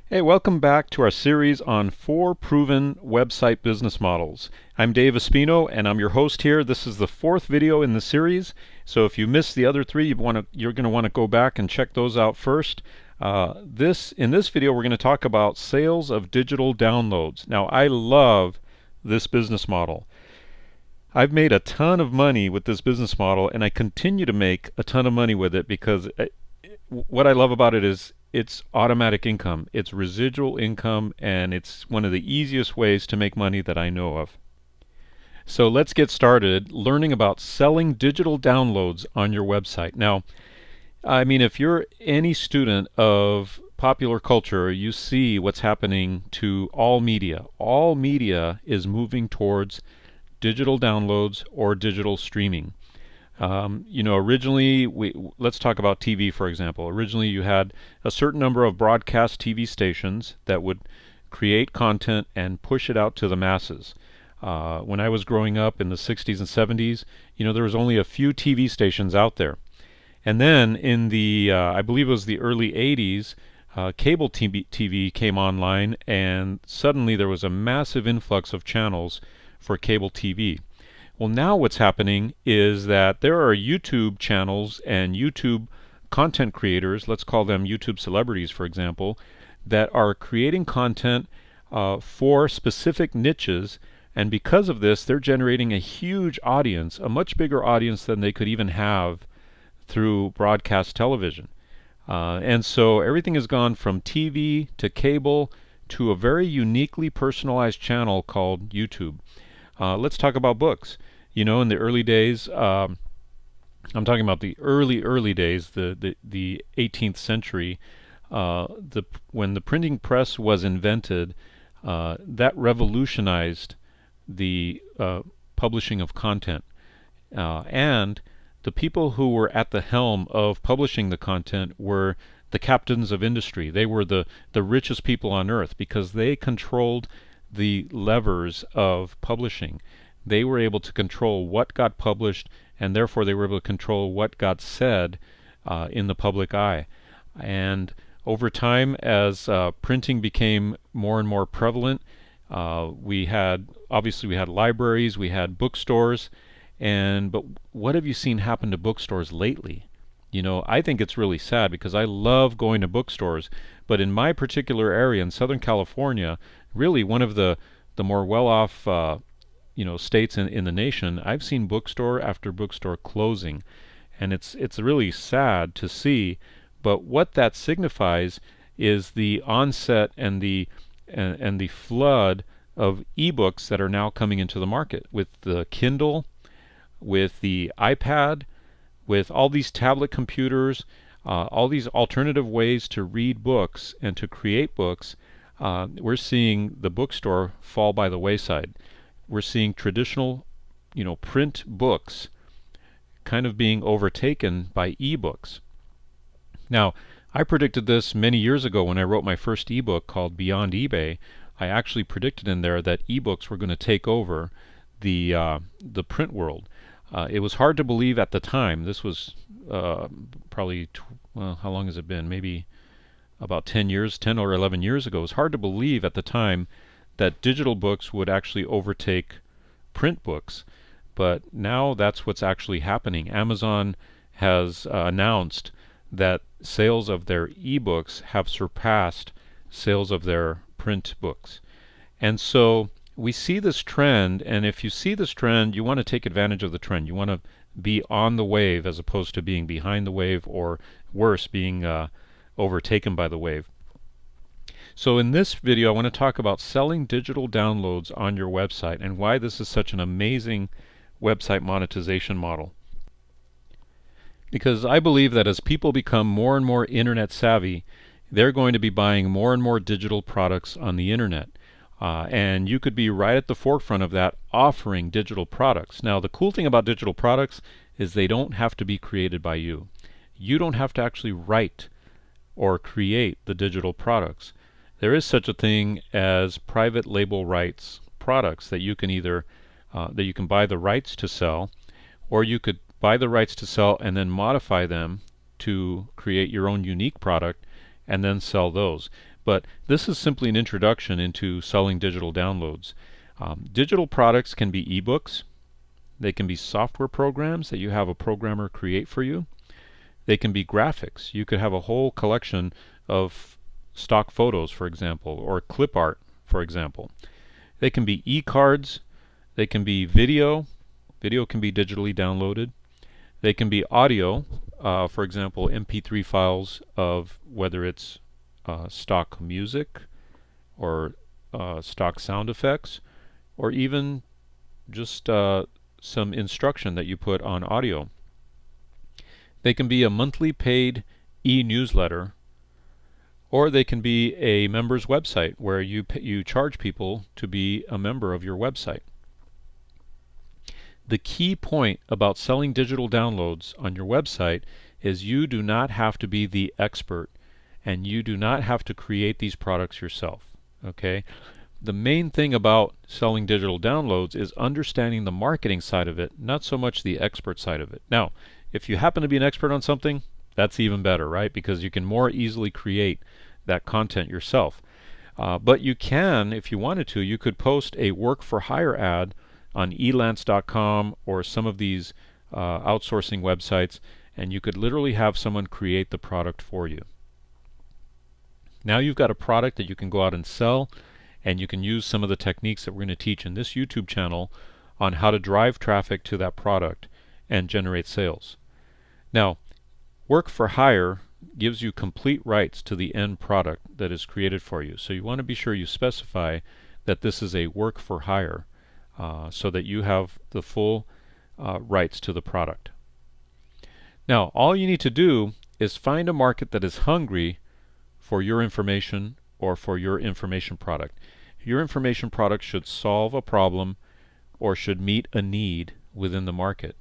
Hey, welcome back to our series on 4 proven website business models. I'm Dave Espino, and I'm your host here. This is the 4th video in the series, so if you missed the other 3, you're going to want to go back and check those out first. In this video, we're going to talk about sales of digital downloads. Now, I love this business model. I've made a ton of money with this business model, and I continue to make a ton of money with it because what I love about it is it's automatic income. It's residual income, and it's one of the easiest ways to make money that I know of. So let's get started learning about selling digital downloads on your website. Now, I mean, if you're any student of popular culture, you see what's happening to all media. All media is moving towards digital downloads or digital streaming. Originally, let's talk about TV, for example. Originally, you had a certain number of broadcast TV stations that would create content and push it out to the masses. When I was growing up in the 60s and 70s, there was only a few TV stations out there. And then in the, I believe it was the early 80s, cable TV came online, and suddenly there was a massive influx of channels for cable TV. Well, now what's happening is that there are YouTube channels and YouTube content creators, let's call them YouTube celebrities, for example, that are creating content for specific niches, and because of this, they're generating a huge audience, a much bigger audience than they could even have through broadcast television. And so everything has gone from TV to cable to a very uniquely personalized channel called YouTube. Let's talk about books. In the early days, I'm talking about the early days, the 18th century, when the printing press was invented, that revolutionized the publishing of content. And the people who were at the helm of publishing the content were the captains of industry. They were the richest people on earth because they controlled the levers of publishing. They were able to control what got published, and therefore they were able to control what got said in the public eye. And over time, as printing became more and more prevalent, we had libraries, we had bookstores, but what have you seen happen to bookstores lately? I think it's really sad because I love going to bookstores, but in my particular area in Southern California, really one of the more well-off states in the nation, I've seen bookstore after bookstore closing, and it's really sad to see. But what that signifies is the onset and the flood of eBooks that are now coming into the market with the Kindle, with the iPad, with all these tablet computers, all these alternative ways to read books and to create books. We're seeing the bookstore fall by the wayside. We're seeing traditional, print books kind of being overtaken by eBooks. Now, I predicted this many years ago when I wrote my first ebook called Beyond eBay. I actually predicted in there that ebooks were going to take over the print world. It was hard to believe at the time. This was probably, how long has it been? Maybe about 10 or 11 years ago. It was hard to believe at the time that digital books would actually overtake print books. But now that's what's actually happening. Amazon has announced that sales of their ebooks have surpassed sales of their print books. And so we see this trend, and if you see this trend, you want to take advantage of the trend. You want to be on the wave as opposed to being behind the wave, or worse, being overtaken by the wave. So in this video, I want to talk about selling digital downloads on your website and why this is such an amazing website monetization model. Because I believe that as people become more and more internet savvy, they're going to be buying more and more digital products on the internet. And you could be right at the forefront of that, offering digital products. Now, the cool thing about digital products is they don't have to be created by you. You don't have to actually write or create the digital products. There is such a thing as private label rights products that you can either buy the rights to sell, or you could buy the rights to sell and then modify them to create your own unique product and then sell those. but this is simply an introduction into selling digital downloads. Digital products can be eBooks. They can be software programs that you have a programmer create for you. They can be graphics. You could have a whole collection of stock photos, for example, or clip art, for example. They can be e-cards. They can be video. Video can be digitally downloaded. They can be audio, for example, MP3 files of whether it's stock music or stock sound effects, or even just some instruction that you put on audio. They can be a monthly paid e-newsletter, or they can be a member's website where you charge people to be a member of your website. The key point about selling digital downloads on your website is you do not have to be the expert, and you do not have to create these products yourself. Okay? The main thing about selling digital downloads is understanding the marketing side of it, not so much the expert side of it. Now, if you happen to be an expert on something, that's even better, right? Because you can more easily create that content yourself. But you can, if you wanted to, you could post a work-for-hire ad on elance.com or some of these outsourcing websites, and you could literally have someone create the product for you. Now you've got a product that you can go out and sell, and you can use some of the techniques that we're going to teach in this YouTube channel on how to drive traffic to that product and generate sales. Now, work for hire gives you complete rights to the end product that is created for you. So you want to be sure you specify that this is a work for hire so that you have the full rights to the product. Now, all you need to do is find a market that is hungry for your information or for your information product. Your information product should solve a problem or should meet a need within the market.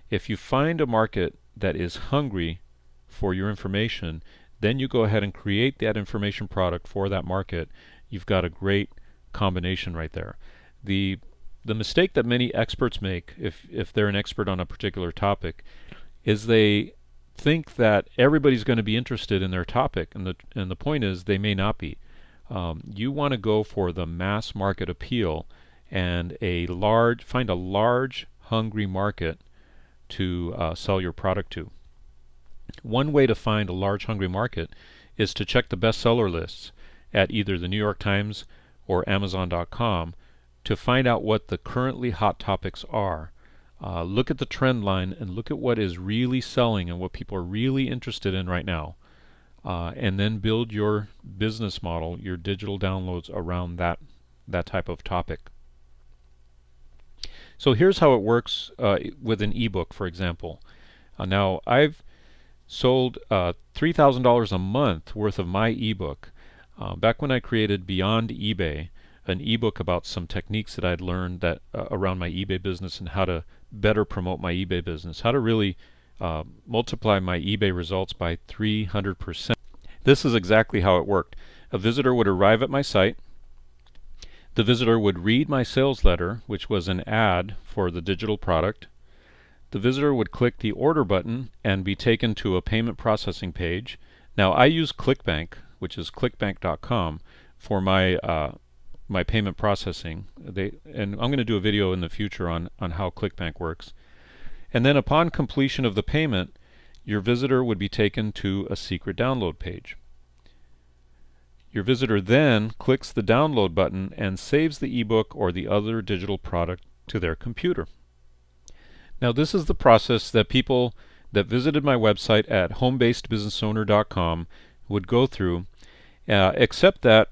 If you find a market that is hungry for your information, then you go ahead and create that information product for that market. You've got a great combination right there. The mistake that many experts make, if they're an expert on a particular topic, is they think that everybody's going to be interested in their topic, and the point is they may not be. You want to go for the mass market appeal and find a large hungry market to sell your product to. One way to find a large hungry market is to check the bestseller lists at either the New York Times or Amazon.com to find out what the currently hot topics are. Look at the trend line and look at what is really selling and what people are really interested in right now. And then build your business model, your digital downloads around that type of topic. So here's how it works with an ebook, for example. Now I've sold $3,000 a month worth of my ebook back when I created Beyond eBay, an ebook about some techniques that I'd learned that around my eBay business and how to better promote my eBay business, how to really multiply my eBay results by 300%. This is exactly how it worked. A visitor would arrive at my site. The visitor would read my sales letter, which was an ad for the digital product. The visitor would click the order button and be taken to a payment processing page. Now I use ClickBank, which is clickbank.com, for my payment processing. And I'm going to do a video in the future on how ClickBank works. And then upon completion of the payment, your visitor would be taken to a secret download page. Your visitor then clicks the download button and saves the ebook or the other digital product to their computer. Now this is the process that people that visited my website at homebasedbusinessowner.com would go through, except that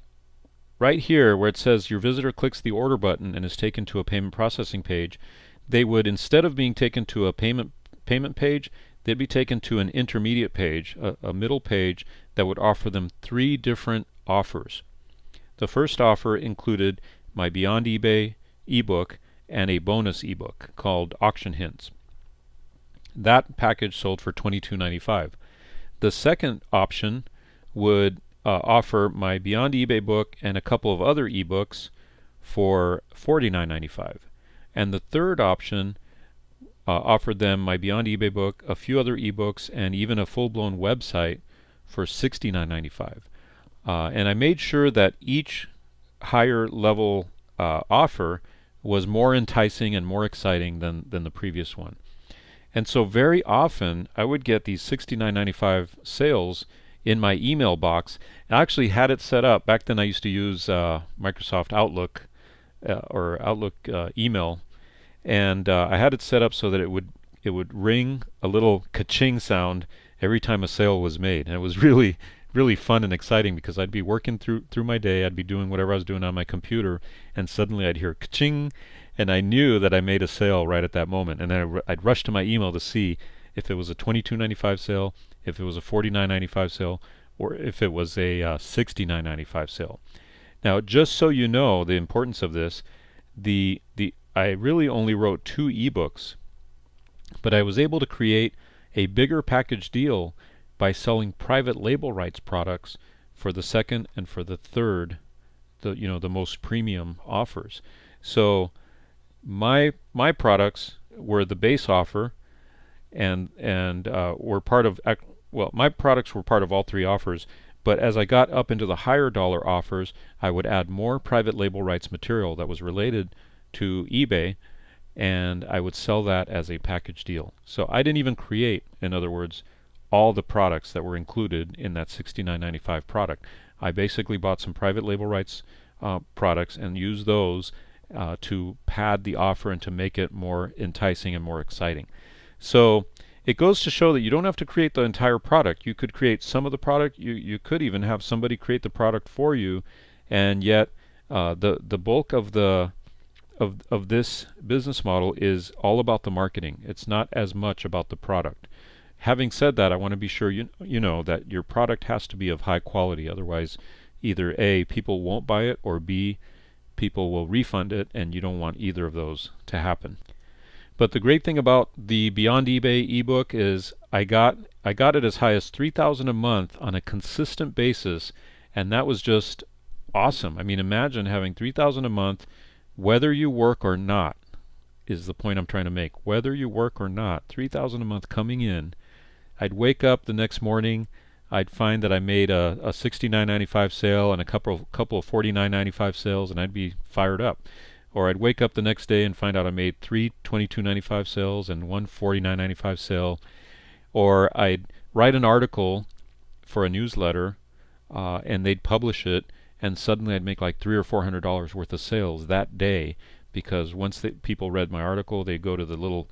right here where it says your visitor clicks the order button and is taken to a payment processing page, they would, instead of being taken to a payment page, they'd be taken to an intermediate page, a middle page that would offer them 3 different offers. The first offer included my Beyond eBay ebook and a bonus ebook called Auction Hints. That package sold for $22.95. The second option would offer my Beyond eBay book and a couple of other ebooks for $49.95. And the third option offered them my Beyond eBay book, a few other ebooks, and even a full-blown website for $69.95. And I made sure that each higher level offer was more enticing and more exciting than the previous one. And so very often I would get these $69.95 sales in my email box. I actually had it set up. Back then I used to use Microsoft Outlook or Outlook email, and I had it set up so that it would ring a little ka-ching sound every time a sale was made. And it was really fun and exciting because I'd be working through my day, I'd be doing whatever I was doing on my computer, and suddenly I'd hear ka-ching, and I knew that I made a sale right at that moment. And then I'd rush to my email to see if it was a $22.95 sale, if it was a $49.95 sale, or if it was a $69.95 sale. Now, just so you know the importance of this, I really only wrote 2 ebooks, but I was able to create a bigger package deal by selling private label rights products for the second and for the third, the most premium offers. So my products were the base offer, and were part of my products were part of all 3 offers. But as I got up into the higher dollar offers, I would add more private label rights material that was related to eBay, and I would sell that as a package deal. So I didn't even create, in other words, all the products that were included in that $69.95 product. I basically bought some private label rights products and used those to pad the offer and to make it more enticing and more exciting. So it goes to show that you don't have to create the entire product. You could create some of the product. You could even have somebody create the product for you, and yet the bulk of this business model is all about the marketing. It's not as much about the product. Having said that, I want to be sure you know that your product has to be of high quality. Otherwise, either A, people won't buy it, or B, people will refund it, and you don't want either of those to happen. But the great thing about the Beyond eBay ebook is I got it as high as $3,000 a month on a consistent basis, and that was just awesome. I mean, imagine having $3,000 a month, whether you work or not, is the point I'm trying to make. Whether you work or not, $3,000 a month coming in. I'd wake up the next morning, I'd find that I made a $69.95 sale and a couple of $49.95 sales, and I'd be fired up. Or I'd wake up the next day and find out I made 3 $22.95 sales and 1 $49.95 sale. Or I'd write an article for a newsletter, and they'd publish it, and suddenly I'd make like $300 or $400 worth of sales that day, because once people read my article, they'd go to the little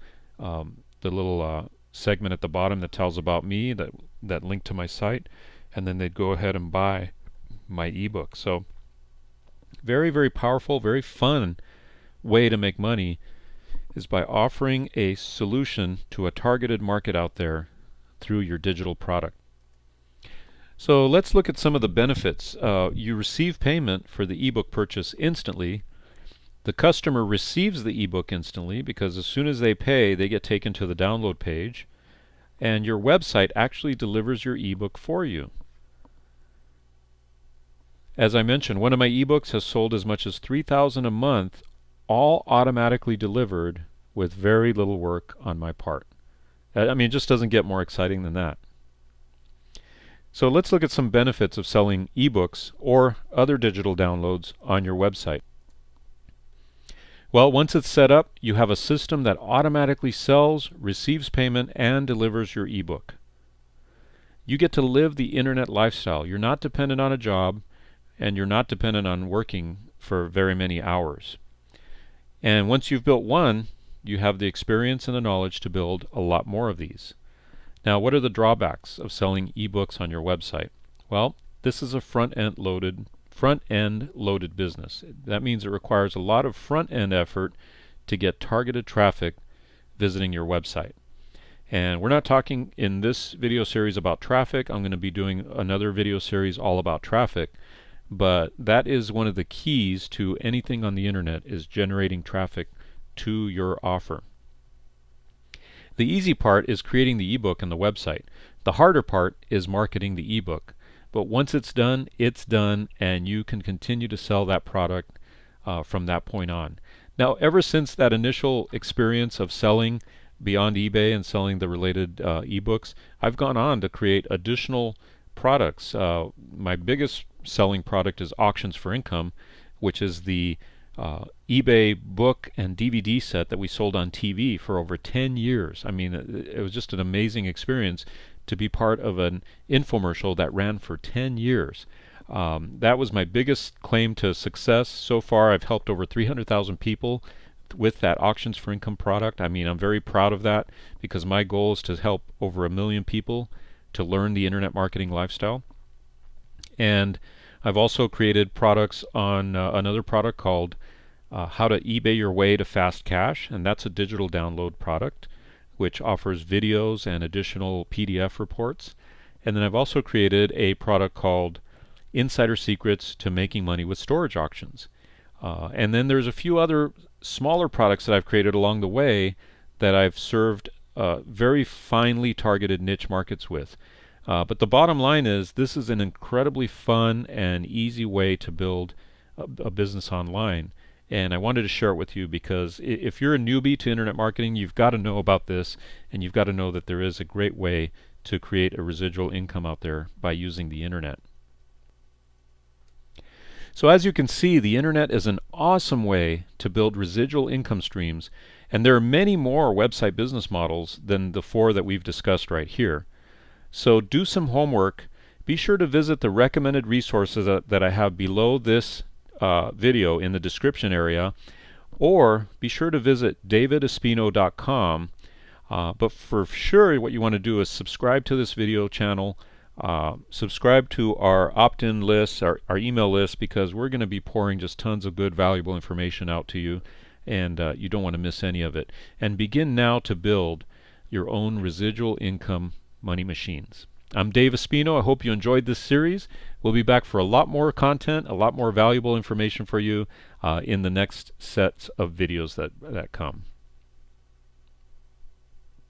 segment at the bottom that tells about me, that link to my site, and then they'd go ahead and buy my ebook. So very, very powerful, very fun way to make money is by offering a solution to a targeted market out there through your digital product. So let's look at some of the benefits. You receive payment for the ebook purchase instantly. The customer receives the ebook instantly because as soon as they pay, they get taken to the download page, and your website actually delivers your ebook for you. As I mentioned, one of my ebooks has sold as much as $3,000 a month, all automatically delivered with very little work on my part. I mean, it just doesn't get more exciting than that. So let's look at some benefits of selling ebooks or other digital downloads on your website. Well, once it's set up, you have a system that automatically sells, receives payment, and delivers your ebook. You get to live the internet lifestyle. You're not dependent on a job, and you're not dependent on working for very many hours. And once you've built one, you have the experience and the knowledge to build a lot more of these. Now, what are the drawbacks of selling ebooks on your website? Well, this is a front-end loaded business. That means it requires a lot of front-end effort to get targeted traffic visiting your website. And we're not talking in this video series about traffic. I'm going to be doing another video series all about traffic. But that is one of the keys to anything on the internet, is generating traffic to your offer. The easy part is creating the ebook and the website. The harder part is marketing the ebook. But once it's done, and you can continue to sell that product from that point on. Now, ever since that initial experience of selling Beyond eBay and selling the related ebooks, I've gone on to create additional products. My biggest selling product is Auctions for Income, which is the eBay book and DVD set that we sold on TV for over 10 years. I mean, it was just an amazing experience to be part of an infomercial that ran for 10 years. That was my biggest claim to success. So far, I've helped over 300,000 people with that Auctions for Income product. I mean, I'm very proud of that because my goal is to help over 1 million people to learn the internet marketing lifestyle. And I've also created products on another product called How to eBay Your Way to Fast Cash, and that's a digital download product which offers videos and additional PDF reports. And then I've also created a product called Insider Secrets to Making Money with Storage Auctions. And then there's a few other smaller products that I've created along the way that I've served very finely targeted niche markets with. But the bottom line is this is an incredibly fun and easy way to build a business online. And I wanted to share it with you because if you're a newbie to internet marketing, you've got to know about this, and you've got to know that there is a great way to create a residual income out there by using the internet. So as you can see, the internet is an awesome way to build residual income streams, and there are many more website business models than the 4 that we've discussed right here. So do some homework. Be sure to visit the recommended resources that I have below this video in the description area, or be sure to visit davidespino.com. But for sure what you want to do is subscribe to this video channel, subscribe to our opt-in list, our email list, because we're going to be pouring just tons of good valuable information out to you, and you don't want to miss any of it. And begin now to build your own residual income money machines. I'm Dave Espino. I hope you enjoyed this series. We'll be back for a lot more content, a lot more valuable information for you in the next sets of videos that come.